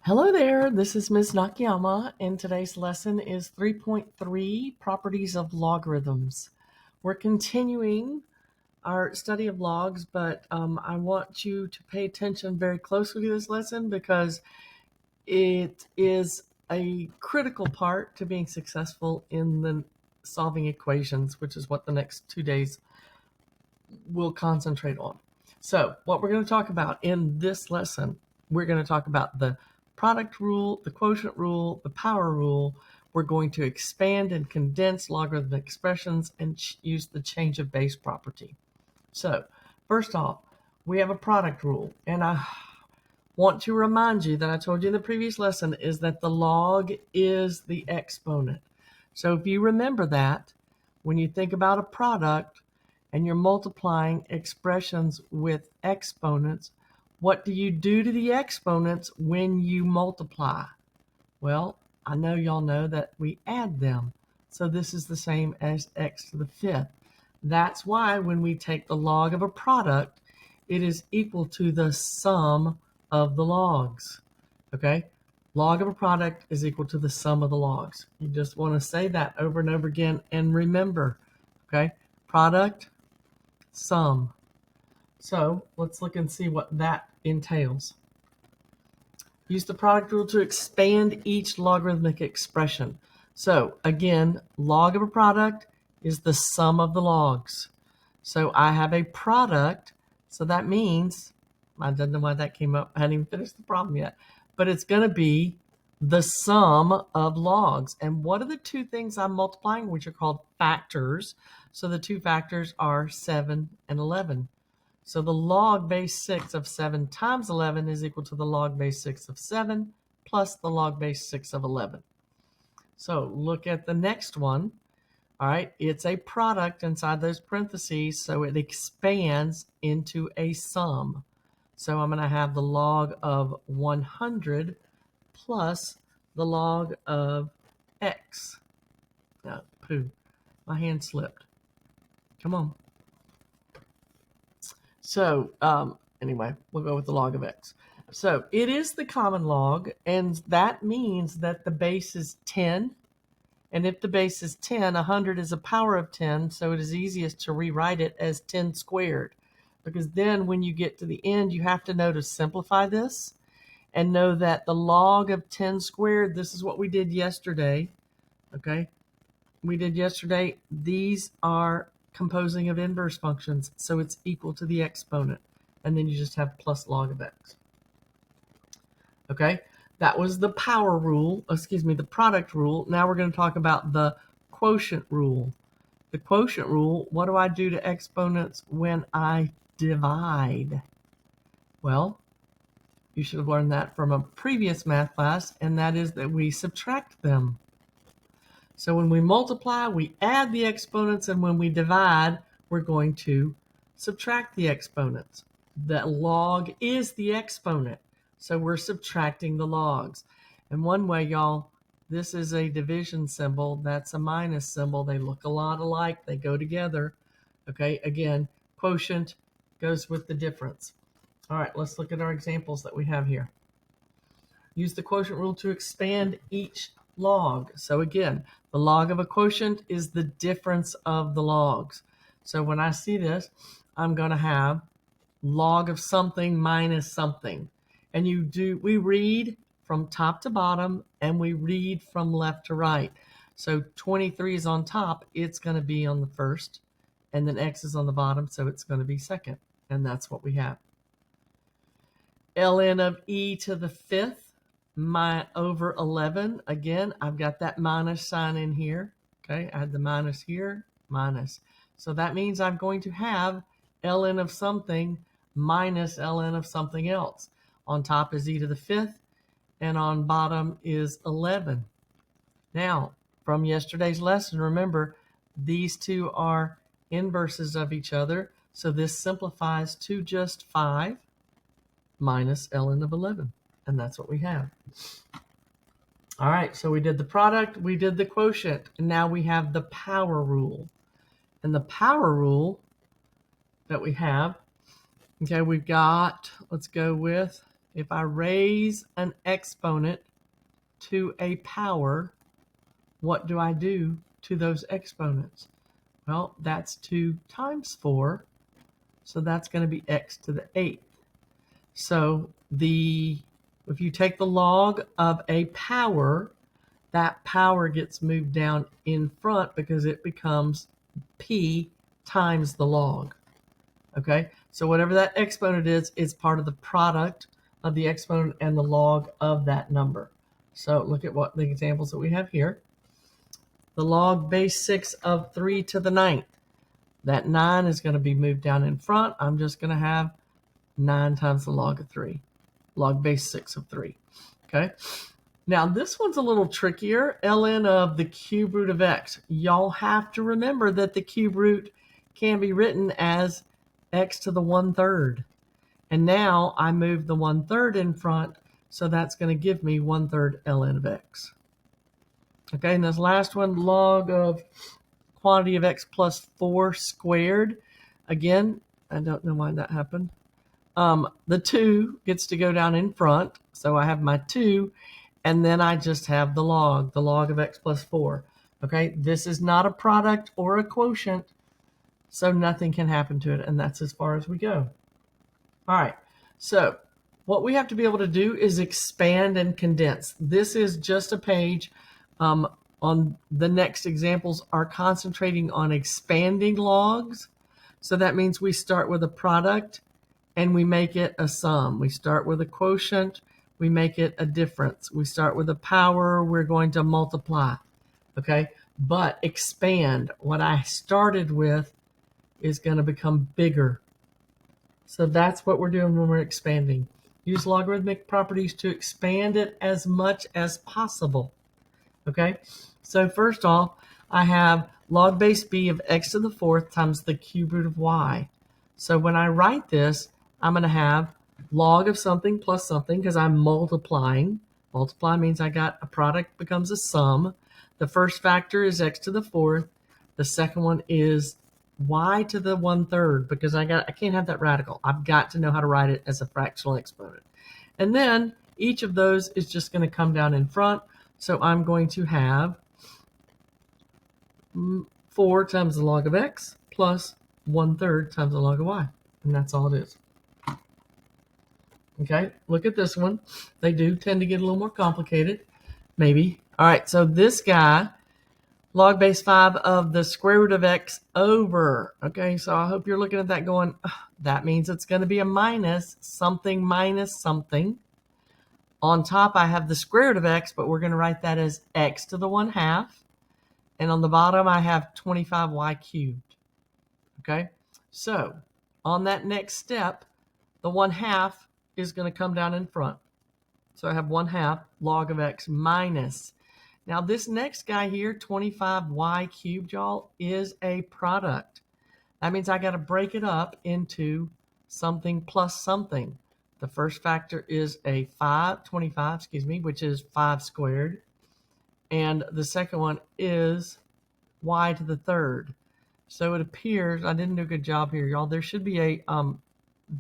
Hello there, this is Ms. Nakayama, and today's lesson is 3.3, Properties of Logarithms. We're continuing our study of logs, but I want you to pay attention very closely to this lesson because it is a critical part to being successful in the solving equations, which is what the next 2 days will concentrate on. So what we're going to talk about in this lesson, we're going to talk about the product rule, the quotient rule, the power rule. We're going to expand and condense logarithmic expressions and use the change of base property. So first off, we have a product rule, and I want to remind you that I told you in the previous lesson is that the log is the exponent. So if you remember that, when you think about a product and you're multiplying expressions with exponents, what do you do to the exponents when you multiply? Well, I know y'all know that we add them. So this is the same as x to the fifth. That's why when we take the log of a product, it is equal to the sum of the logs. Okay? Log of a product is equal to the sum of the logs. You just want to say that over and over again and remember. Okay? Product, sum. So let's look and see what that entails. Use the product rule to expand each logarithmic expression. So again, log of a product is the sum of the logs. So I have a product, so that means, I don't know why that came up, I hadn't even finished the problem yet, but it's going to be the sum of logs. And what are the two things I'm multiplying, which are called factors? So the two factors are 7 and 11. So the log base 6 of 7 times 11 is equal to the log base 6 of 7 plus the log base 6 of 11. So look at the next one. All right, it's a product inside those parentheses, so it expands into a sum. So I'm going to have the log of 100 plus the log of x. Oh, pooh, my hand slipped. Come on. So anyway, we'll go with the log of x. So it is the common log, and that means that the base is 10. And if the base is 10, 100 is a power of 10, so it is easiest to rewrite it as 10 squared. Because then when you get to the end, you have to know to simplify this and know that the log of 10 squared, this is what we did yesterday, okay? We did yesterday, these are composing of inverse functions, so it's equal to the exponent. And then you just have plus log of x. Okay? That was the power rule, the product rule. Now we're going to talk about the quotient rule. The quotient rule, what do I do to exponents when I divide? Well, you should have learned that from a previous math class, and that is that we subtract them. So when we multiply, we add the exponents, and when we divide, we're going to subtract the exponents. The log is the exponent. So we're subtracting the logs. And one way, y'all, this is a division symbol. That's a minus symbol. They look a lot alike. They go together. Okay, again, quotient goes with the difference. All right, let's look at our examples that we have here. Use the quotient rule to expand each log. So again, the log of a quotient is the difference of the logs. So when I see this, I'm going to have log of something minus something. And we read from top to bottom, and we read from left to right. So 23 is on top, it's going to be on the first, and then x is on the bottom, so it's going to be second. And that's what we have. ln of e to the fifth over 11. Again, I've got that minus sign in here. Okay, I had the minus here, minus. So that means I'm going to have ln of something minus ln of something else. On top is e to the fifth, and on bottom is 11. Now, from yesterday's lesson, remember, these two are inverses of each other, so this simplifies to just 5 minus ln of 11, and that's what we have. All right, so we did the product, we did the quotient, and now we have the power rule. And the power rule that we have, okay, we've got, let's go with if I raise an exponent to a power, what do I do to those exponents? Well, that's 2 times 4, so that's going to be x to the 8th. So if you take the log of a power, that power gets moved down in front because it becomes p times the log. Okay, so whatever that exponent is part of the product of the exponent and the log of that number. So look at what the examples that we have here. The log base 6 of 3 to the 9th. That 9 is going to be moved down in front. I'm just going to have 9 times the log of 3. Log base 6 of 3. Okay. Now this one's a little trickier. ln of the cube root of x. Y'all have to remember that the cube root can be written as x to the 1/3. And now I move the 1/3 in front, so that's going to give me 1/3 ln of x. Okay, and this last one, log of quantity of x plus 4 squared. Again, I don't know why that happened. The 2 gets to go down in front, so I have my 2, and then I just have the log of x plus 4. Okay, this is not a product or a quotient, so nothing can happen to it, and that's as far as we go. All right, so what we have to be able to do is expand and condense. This is just a page. On the next examples are concentrating on expanding logs. So that means we start with a product and we make it a sum. We start with a quotient, we make it a difference. We start with a power, we're going to multiply. Okay, but expand, what I started with is going to become bigger. So that's what we're doing when we're expanding. Use logarithmic properties to expand it as much as possible. Okay, so first off, I have log base b of x to the 4th times the cube root of y. So when I write this, I'm going to have log of something plus something because I'm multiplying. Multiply means I got a product becomes a sum. The first factor is x to the 4th. The second one is y to the 1/3 because I can't have that radical. I've got to know how to write it as a fractional exponent. And then each of those is just going to come down in front. So I'm going to have 4 times the log of x plus 1/3 times the log of y. And that's all it is. Okay, look at this one. They do tend to get a little more complicated, maybe. All right, so this guy, log base 5 of the square root of x over. Okay, so I hope you're looking at that going, that means it's going to be a minus something. On top, I have the square root of x, but we're going to write that as x to the 1/2. And on the bottom, I have 25y cubed. Okay, so on that next step, the 1/2 is going to come down in front. So I have 1/2 log of x minus. Now this next guy here, 25y cubed, y'all, is a product. That means I got to break it up into something plus something. The first factor is a 25, which is 5 squared. And the second one is y to the 3rd. So it appears, I didn't do a good job here, y'all. There should be a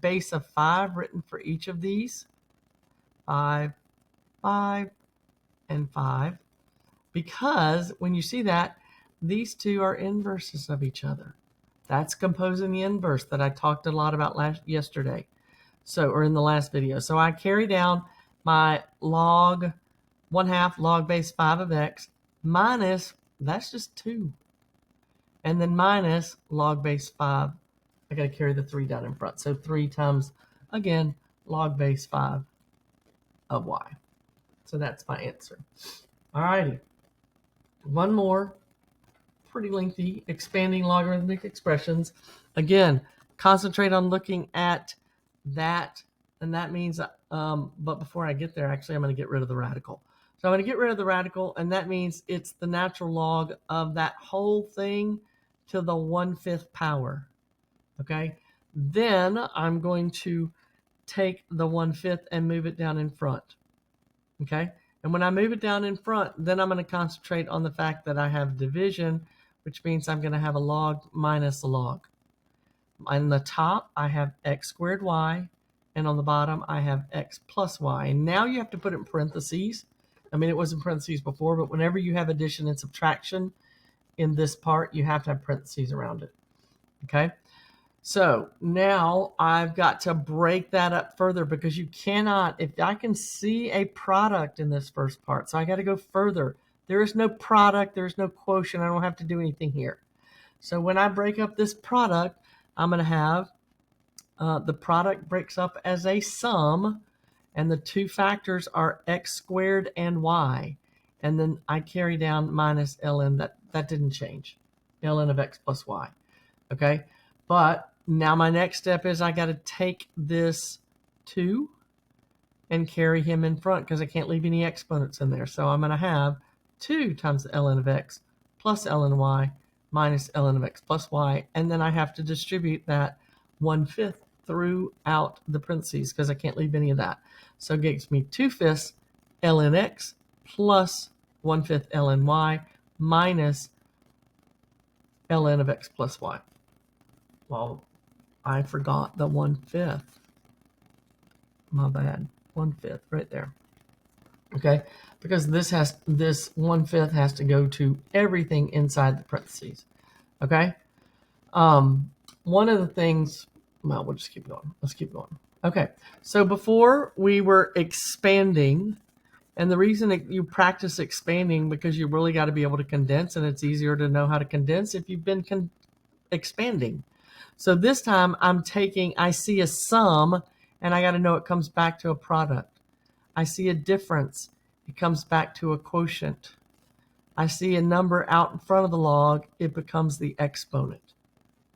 base of 5 written for each of these. 5, 5, and 5. Because when you see that, these two are inverses of each other. That's composing the inverse that I talked a lot about yesterday. Or in the last video. So I carry down my log 1/2 log base 5 of x minus, that's just 2. And then minus log base 5. I got to carry the 3 down in front. So 3 times, again, log base 5 of y. So that's my answer. All righty. One more. Pretty lengthy, expanding logarithmic expressions. Again, concentrate on looking at that, and that means, but before I get there, actually, I'm going to get rid of the radical. So I'm going to get rid of the radical, and that means it's the natural log of that whole thing to the 1/5 power. Okay, then I'm going to take the 1/5 and move it down in front. Okay, and when I move it down in front, then I'm going to concentrate on the fact that I have division, which means I'm going to have a log minus a log. On the top, I have x squared y, and on the bottom I have x plus y. And now you have to put it in parentheses. I mean, it was in parentheses before, but whenever you have addition and subtraction in this part, you have to have parentheses around it. Okay? So now I've got to break that up further, because you cannot, if I can see a product in this first part, so I got to go further. There is no product, there is no quotient, I don't have to do anything here. So when I break up this product, I'm going to have the product breaks up as a sum, and the two factors are x squared and y. And then I carry down minus ln, that didn't change, ln of x plus y. Okay, but now my next step is I got to take this 2 and carry him in front, because I can't leave any exponents in there. So I'm going to have 2 times the ln of x plus ln of y minus ln of x plus y. And then I have to distribute that 1/5 throughout the parentheses, because I can't leave any of that. So it gives me 2/5 ln x plus 1/5 ln y minus ln of x plus y. Well, I forgot the 1/5. My bad. 1/5 right there. Okay, because this 1/5 has to go to everything inside the parentheses. Okay. One of the things, well, we'll just keep going. Let's keep going. Okay, so before we were expanding, and the reason that you practice expanding, because you really got to be able to condense, and it's easier to know how to condense if you've been expanding. So this time I see a sum, and I got to know it comes back to a product. I see a difference, it comes back to a quotient. I see a number out in front of the log, it becomes the exponent.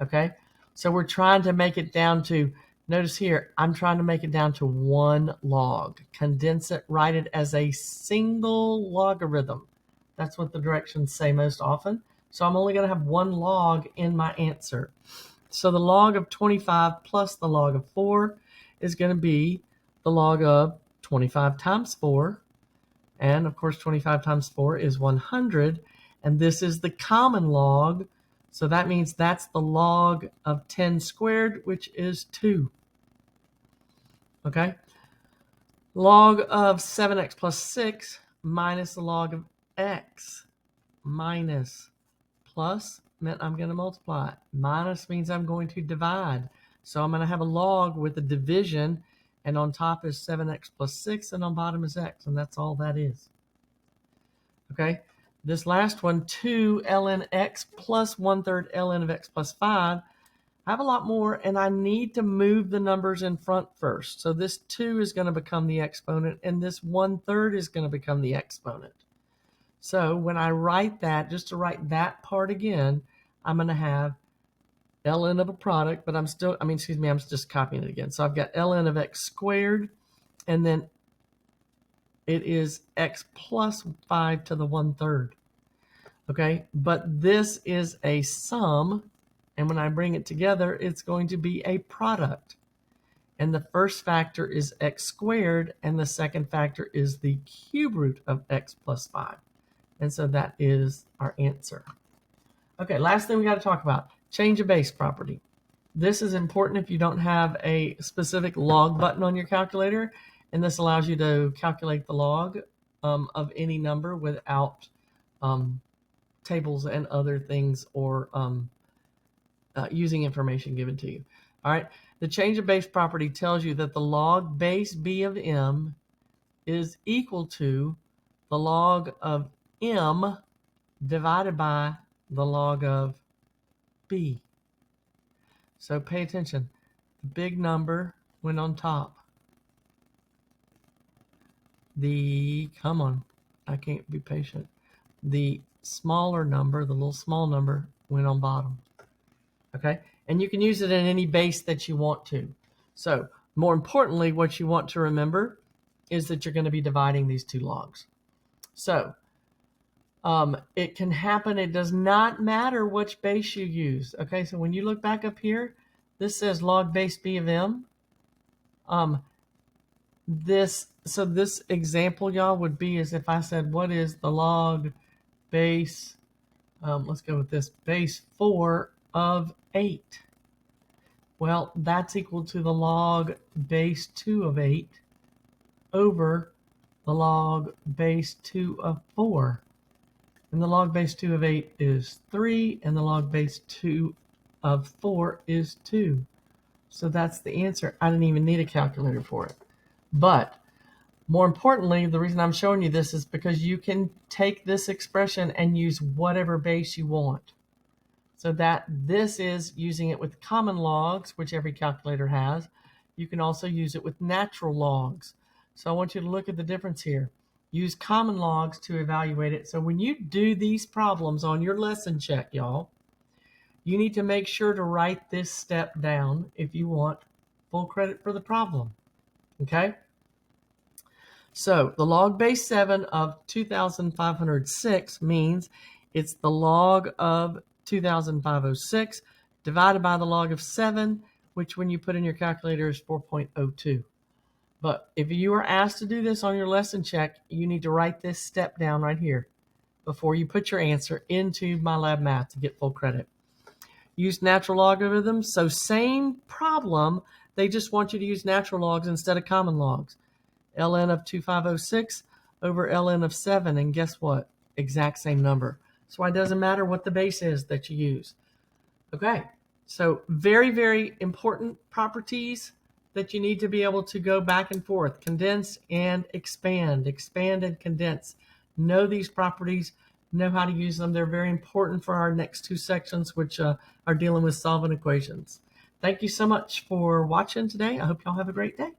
Okay, so we're trying to make it down to, notice here, I'm trying to make it down to 1 log. Condense it, write it as a single logarithm. That's what the directions say most often. So I'm only going to have 1 log in my answer. So the log of 25 plus the log of 4 is going to be the log of 25 times 4. And of course, 25 times 4 is 100. And this is the common log. So that means that's the log of 10 squared, which is 2. Okay? Log of 7x plus 6 minus the log of x minus plus meant I'm going to multiply. Minus means I'm going to divide. So I'm going to have a log with a division, and on top is 7x plus 6, and on bottom is x, and that's all that is. Okay? This last one, 2 ln x plus 1/3 ln of x plus 5. I have a lot more, and I need to move the numbers in front first. So this 2 is going to become the exponent, and this 1/3 is going to become the exponent. So when I write that, just to write that part again, I'm going to have ln of a product, but I'm just copying it again. So I've got ln of x squared, and then it is x plus 5 to the 1/3. Okay, but this is a sum, and when I bring it together, it's going to be a product. And the first factor is x squared, and the second factor is the cube root of x plus 5. And so that is our answer. Okay, last thing we got to talk about, change of base property. This is important if you don't have a specific log button on your calculator, and this allows you to calculate the log of any number without tables and other things, or using information given to you. All right, the change of base property tells you that the log base b of m is equal to the log of m divided by the log of b. So pay attention. The big number went on top. Come on, I can't be patient. The smaller number, the little small number, went on bottom. Okay, and you can use it in any base that you want to. So more importantly, what you want to remember is that you're going to be dividing these two logs. So it can happen. It does not matter which base you use. Okay, so when you look back up here, this says log base b of m. This example, y'all, would be as if I said, what is the log base, let's go with this, base 4 of 8. Well, that's equal to the log base 2 of 8 over the log base 2 of 4. And the log base 2 of 8 is 3, and the log base 2 of 4 is 2. So that's the answer. I didn't even need a calculator for it. But more importantly, the reason I'm showing you this is because you can take this expression and use whatever base you want. So that this is using it with common logs, which every calculator has. You can also use it with natural logs. So I want you to look at the difference here. Use common logs to evaluate it. So when you do these problems on your lesson check, y'all, you need to make sure to write this step down if you want full credit for the problem. Okay? So the log base 7 of 2,506 means it's the log of 2,506 divided by the log of 7, which when you put in your calculator is 4.02. But if you are asked to do this on your lesson check, you need to write this step down right here before you put your answer into MyLab Math to get full credit. Use natural logarithms. So same problem, they just want you to use natural logs instead of common logs. ln of 2506 over ln of 7, and guess what? Exact same number. So it doesn't matter what the base is that you use. Okay, so very, very important properties that you need to be able to go back and forth. Condense and expand. Expand and condense. Know these properties. Know how to use them. They're very important for our next two sections, which are dealing with solving equations. Thank you so much for watching today. I hope y'all have a great day.